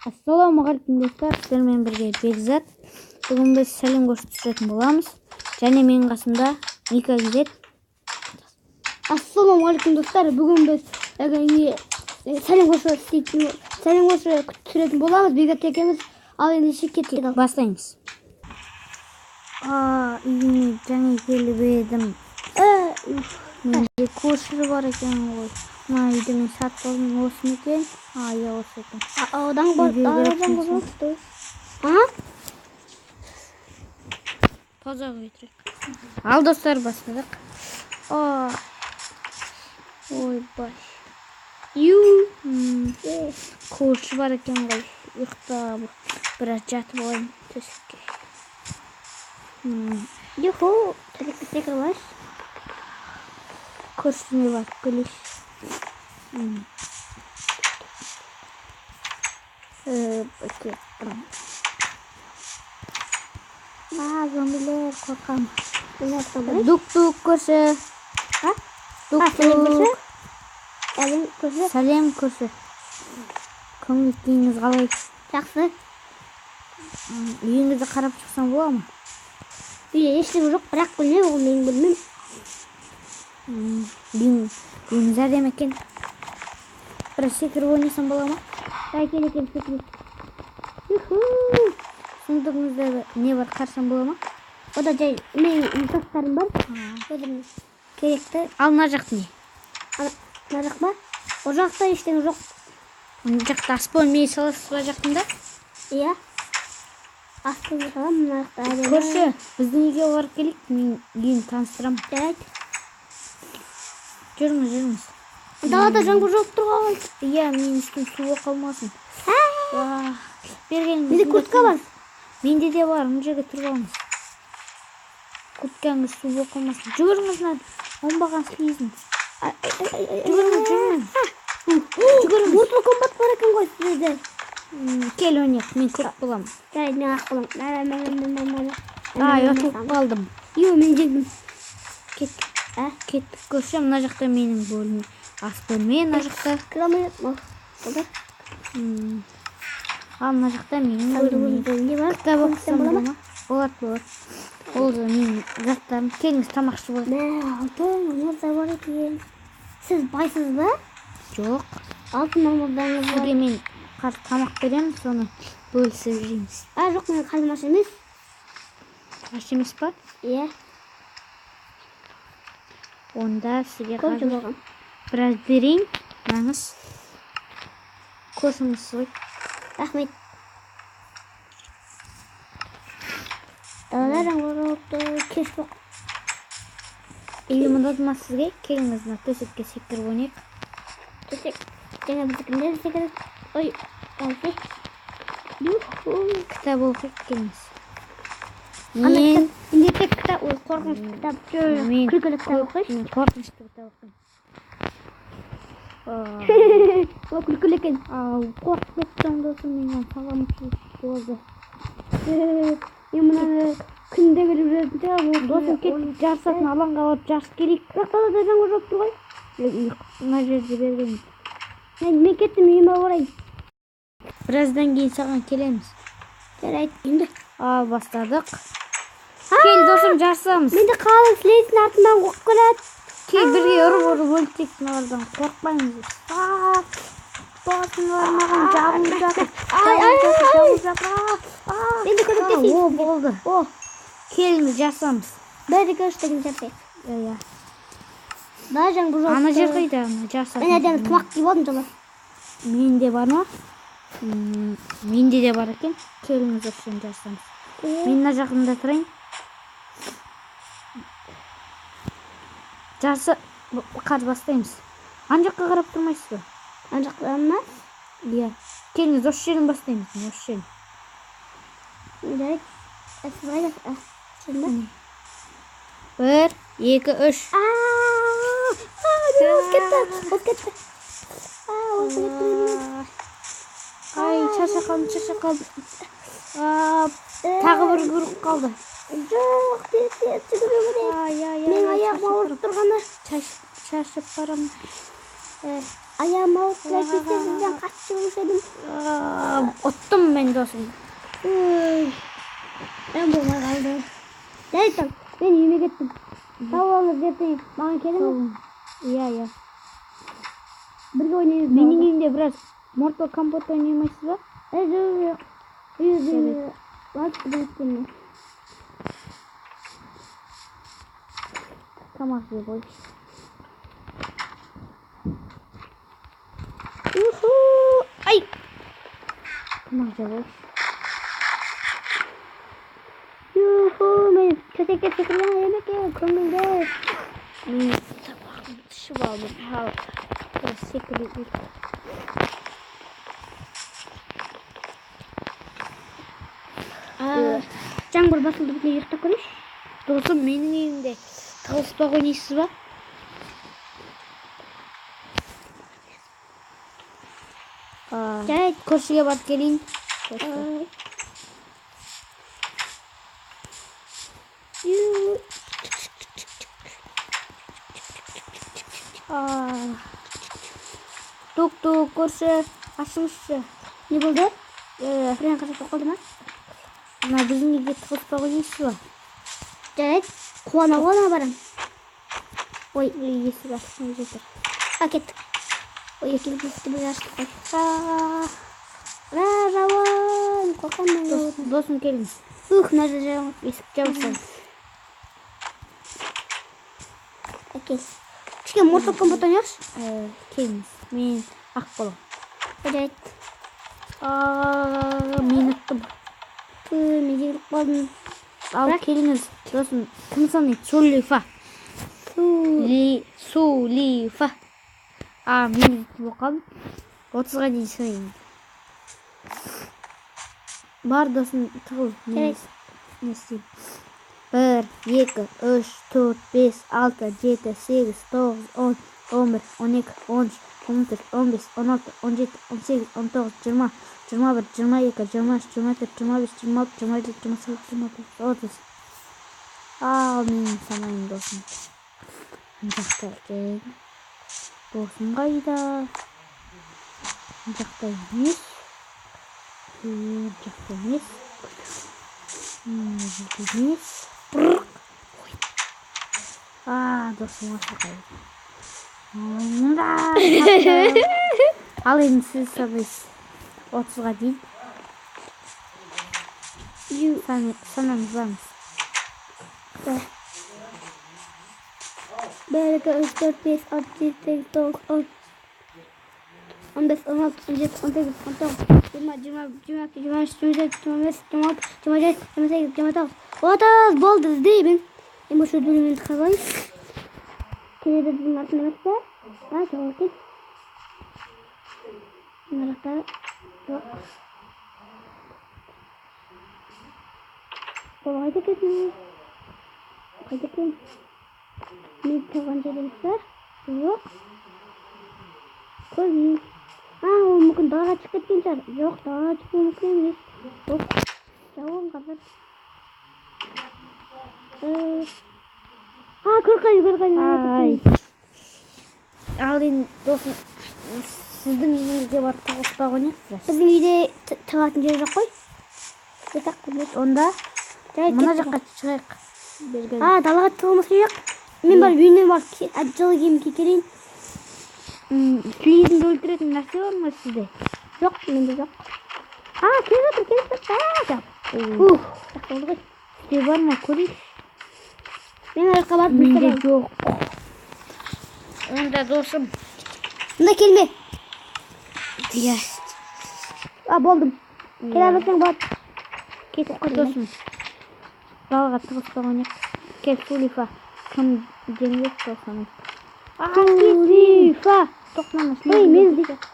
Ассалаумағалейкум достар, сіздермен бірге Бекзат. Бүгін біз сәлем көрсететін боламыз. Және менің қасымда Ника Гизет. Ассалаумағалейкум достар, бүгін біз сәлем көрсететін боламыз. Бекзат екеуміз. Ал ендеше кеттік. Бастаймыз. Үйіме жаңа келіп едім. Менде көшір бар екен ғой. Мына үйді мен сатып алдым, осы ма екен? Иә, осы екен. Одан көрсетті. Пауза қойдырайық. Ал достар, бастадық. Ойбай. Көрші бар екен ғой. Ұйықтап, біраз жатып алайын төсекке. Юху, төсекке секіріп Көршісіне барып келейік. Зомбилер, қорқам. Дук-дук көрші. Дук-дук. Сәлем көрші. Көңіл күйіңіз қалай? Жақсы. Үйіңізді қарап шықсам бола ма? Үйде ештеңе жоқ, бірақ білмеймін, ол менің білмеймін. Үйіңіз әдемі екен. Бір секіріп ойнасам бола ма? Әйкен секіріп. Сундығыңызда не бар, қарсам бола ма? Ода жай менің тастарым бар. Керекті. Ал мына жақ не? Мына жақ па? О жақта ештеңе жоқ. Мына жақта аспан мей саласыз ба жақында? Иә. Аспан салам, мына жақта әдемі. Көрші, біздің үйге барып келейік, мен үйін таныстырам. Жарайды. Жүріңіз. Далада жаңбыр жауып тұрған. Иә, мен үстім суға қалмасын. Бергеніңіз. Менде куртка бар. Менде де бар, мына жерге тұрып алыңыз. Курткаңыз суға қалмасын. Жүгіріңіз, оңбаған слизін. Жүгіріңіз. Mortal Kombat бар екен ғой сізде. Кел ойнайық, мен көріп боламын. Жарайды, мен ақ боламын. Ұтылып қалдым. Мен жеңдім. Кеттік көрші, мына жақта менің бөлім. Аспан мен, мына жақта. Ал мына жақта менің бөлім. Кітап оқысам бола ма? Болады. Ол да менің заттарым. Келіңіз, тамақшы болады. Алтын алмазда бар екен. Сіз байсыз ба? Жоқ. Алтын алмаздаңыз бар. Сізге мен тамақ беремін, соны бөлісіп жейміз. Жоқ, мен қалмаш емес. Аш емес па? Иә. Онда сізге біраз берейін. Маңыз. Көрсіңіз ғой. Рахмет. Далада жаңбыр жауыпты, кеш жоқ. Үйім ұнады ма сізге? Келіңіз, төсекке секіріп ойнайық. Төсек. Жаңа біздікіндер секіріп. Ой, әлде. Кітап оқиық, келіңіз. Менде тек кітап, қорқынышты кітап. Күлкілі кітап оқишы. Қорқынышты кітап оқиын. Ол күлкілі екен. Қорқып кеттім досым, менен саған болды. Мен мұнаны күнде келіп жүретін. Досым кетіп жарысатын алаңға барып жарыс керек. Бірақ далада жаңбыр жауып тұр ғой. Мына жерде берген. Мен кеттім, үйіме орайын. Біраздан кейін саған келеміз. Жарайды, енді. Бастадық. Кел досым, жарысамыз. Менде қалың слейттің артынан қоқып келеді. Кел бірге ұрып өлтек, мыналардан қорқпаймыз. Басыңдар маған жабылып жатыр. Менде көмектесейін. О, болды. Келіңіз, жасамыз. Бәрі көріштеген жасайық. Иә. Да, жаңбыр жауып. Ана жер қайда, жасамыз. Мен әдемі тымақ киіп алдым жылы. Менде бар ма? Менде де бар екен. Келіңіз, өшін жасамыз. Мен мына жағында тұрайын. Жасы қар бастаймыз. Ана жаққа қарап тұрмайсыз ба? Ана жақта ма? Иә. Келіңіз, осы жерін бастаймыз. Осы жерін. Жарайды. Сіз қайда? Шын 1, 2, 3. От кетті. Ай, шаша қалды. Тағы бір көріп қалды. Жоқ, мен аяғым ауырып тұрғаны. Шашып барам. Аяғым ауырып кетті, сізден қатты жүрушедім. От Unuttum ben dostum. Ben bulmaya kaldım. Gel tam. Ben yemek ettim. Tamam olur getireyim. Bana kelime. Ya. Bir oynayalım. Benim elimde biraz Mortal Kombat oynaması var. Evet. Evet. Bak ben seni. Tamam ya boy. Ay. Tamam ya boy. Yuhu benim. Köteke sıkılan yemek ye. Konumda. Sabahın dışı aldım. Ha. Biraz sekili. Can basıldı bir yırtta konuş. Dostum benim elimde tavus bagonisi var. Gel. Koşuya bak gelin. Tuk koşu açmıştı. Ne buldu? Fren kaçak oldu mu? Ama bizim gibi tavus bagonisi var. Gel. Kuana varım. Oy iyisi var. Hak ettik. O yakili gitti biraz. Ravan. Korkan ben. Dostum gelin. Nerede canım? Cevap Okey. Çünkü Mortal Kombat oynuyoruz. Gelin. Men akbolum. Evet. Men attım. Müzik kaldım. Al keliniz. Dostum kim sanıyor? Sulifa. Sulifa. Men bakalım. 30'a дейін sayın. Бар dostum tığıl. Evet. Ne isteyeyim? 1, 2, 3, 4, 5, 6, 7, 8, 9, 10, 11, 12, 13, 14, 15, 16, 17, 18, 19, 20, 21, 22, 23, 24, 25, 26, 27, 28, 29, 30. Al benim sanayım dostum. Ancak derken. Dostum kayda. Ancak da yemiş. Ancak da yemiş. Yemiş. Dostum asla kaydı. Alayım siz sabız. 30'a değil. Sanamız var mısın? Belki 3, 4, 5, 6, 7, 8, 9, 10. 15, 16, 17, 18, 19, 20, 22, 23, 24, 25, 26, 27, 28, 29. 30 boldu değil mi? Ben şu bölümünü kazanayım. Kime de bunun altına baksa. Ha çok okey. Bunlar da yok. Kolay da kesin. Kolay da kesin. Ne tabanca demişler? Yok. Koyayım. O mungkin dağa çıkıp geçer. Yok dağa çıkıp mungkin емес. Yok. Jauh kadar. Kırkayım. Alayım dostum. Sizin yüzünüzde var tavuk oynuyor. Bizim үйде тығатын жер жоқ қой. Кетақ қой. Onda Мына жаққа шығайық. далаға тығылмас жоқ. Мен бар үйіне бар жылы киім киіп Сүйізіңді өлтіретін нәрсе бар ма сізде? жоқ, менде жоқ. Келіп жатыр. Болды ғой. Сізде бар ма көрейік? Мен арқа барып Менде жоқ. Онда досым. Мында келме. Иә. Болдым. Келе алсаң бар. Кетіп досым. Далаға тығыспақ ойнайық. Кел Сулифа. Кім жеңіліп болсаң. Сулифа. Тоқтамас. Мен де жоқ.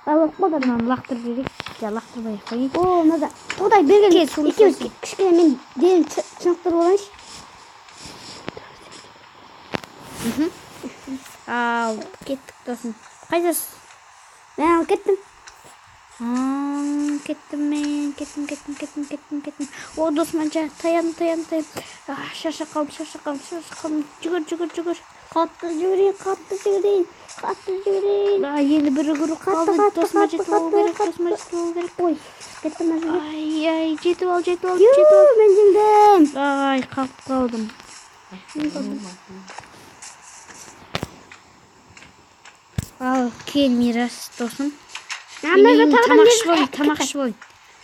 Алып қолдарынан лақтырып жіберейік. Лақтырмай қойайық. Мына тоқтай берген. Екеуміз кішкене мен денім шынықтырып алайыншы. Ал, кеттік досым. Қайдасыз? Мен кеттім. Кеттім. О, досым, таян. Шаша қалым. Жүгір. Katlı жүгірейін. Енді бір құрық қалды. Досыма жетіп алу керек. Ой, кеттім мәзілі. Ай, жетіп ал. Мен жеңдім. Ай, қалып қалдым. Ал, кел Мирас досым.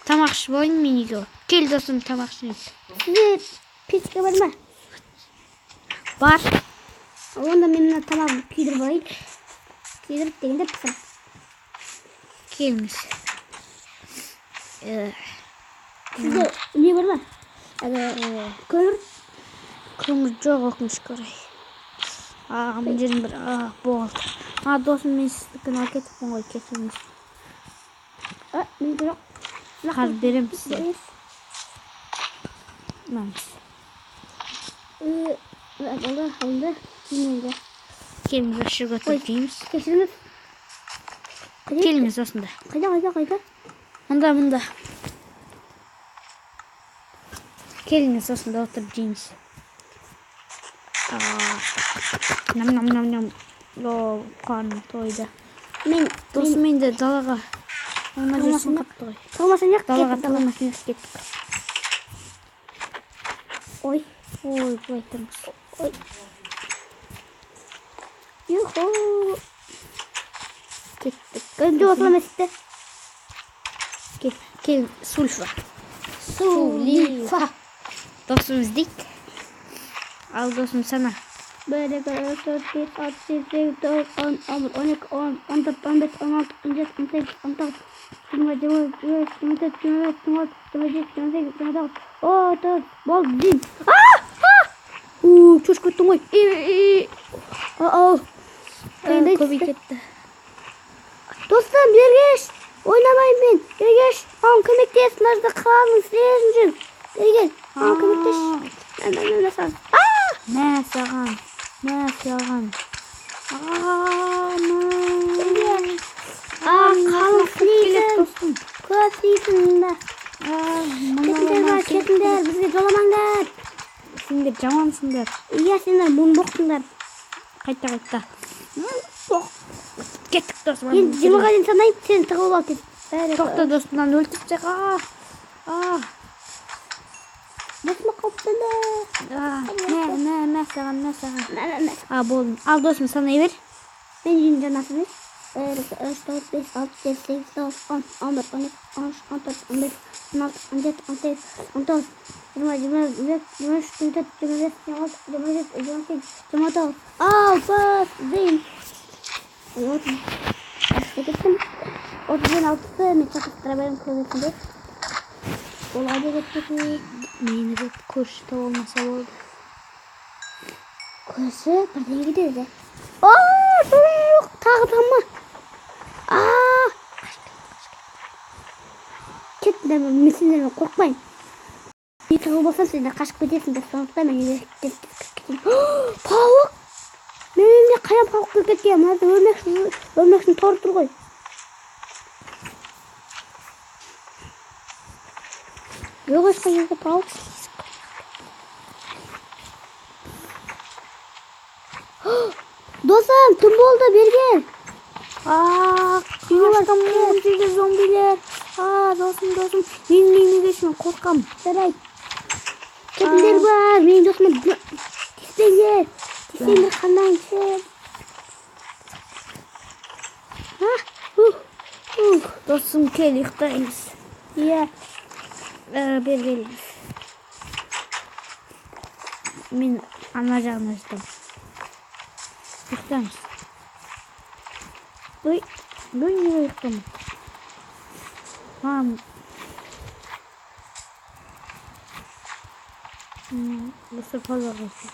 Тамақшы болайын мен үйге. Кел досым, тамақшы. Сізде печке бар ма? Бар. Онда мен мына тамағын күйдіріп алайын. Күйдіріп дегенде пісіріп. Келіңіз. Сізде не бар ма? Көмір? Көмір жоқ, өкінішке орай. Мына жерім бір болды. Досым, мен сіздікін алып кетіппін ғой, кетіңіз. Мен жоқ. Қазір берем сізге. Мәміз. Алды. Келіңіз, ашырға тұрып жейміз. Кешіріңіз. Келіңіз осында. Қайда? Мұнда. Келіңіз осында отырып жейміз. Нам. Қарным тойды. Досым енді далаға. Ona жүрсін қапты ғой. Тығылмасын жақ Далаға кеттік. тығылмасын жақ кеттік. Ой, былай тұрмыз. Юху. Кеттік. Önce oturma size. Кел, сульфа. Сулифа. Досым іздейік. Ал досым сана. 1, 2, 3, 4, 5, 6, 7, 8, 9, 10, 11, 12, 14, 15, 16, 17, 18, 19, 20, 21, 22, 23, 24, 25, 27, 28, 29. Otur. Болды, дейін. Шөш көттің ғой. Көбей кетті. Достым, Бергеш. Ойнамайын мен. Бергеш, маған көмектес. Мынажды қалың сілесін жүр. Бергеш, маған көмектес. Мә саған. Қалың сілесін. Көп сілесін да. Кетіңдер, бізге жоламаңдар. Сендер жамансыңдар. Иә, сендер мұң боқтыңдар. Қайта. Кеттік досым. Енді 20-ға дейін санайып, сен тығылып ал кет. Тоқта досымнан өлтіп жақ. Досыма қауіптенді. Мә саған. Болдым. Ал досым санай бер. Мен жүйін жанасың бер. 1, 2, 3, 4, 5, 6, 7, 8, 9, 10, 11, 12, 13, 14, 15, 16, 17, 18, 19, 20, 21, 23, 24, 25, 26, 27, 28, 29. Al, bas, дейін. 36-сы мен шақыстыра берем көбесінде. Ол әде кетпеті. Мені көп көрші тау olmasa болды. Көрші бірден кетеді. Жоқ, тағы тамма. Кеттіңдер мен сендермен қорқпайын. Не тығыл болсам сендер қашып кетесіңдер. Сондықтан мен үйге кетем. Пауық! Мен үйімде қайам пауық келіп кеткен. Мынада өлмекшін торы тұр ғой. Жоқ ешқай жерде пауық. Досым, түн болды, берген. Қашқам мен жерде зомбилер. Досым. Мен кешін қорқам. Жарайды. Кетіндер бар, менің досыма тиспеңдер. Тиспеңдер қандайыншы. Досым, кел, ұйықтаймыз. Иә. Бергеліңіз. Мен ана жағына жытым. Ұйықтаймыз. Бұл не ұйықтым? Осы пазар қойсын.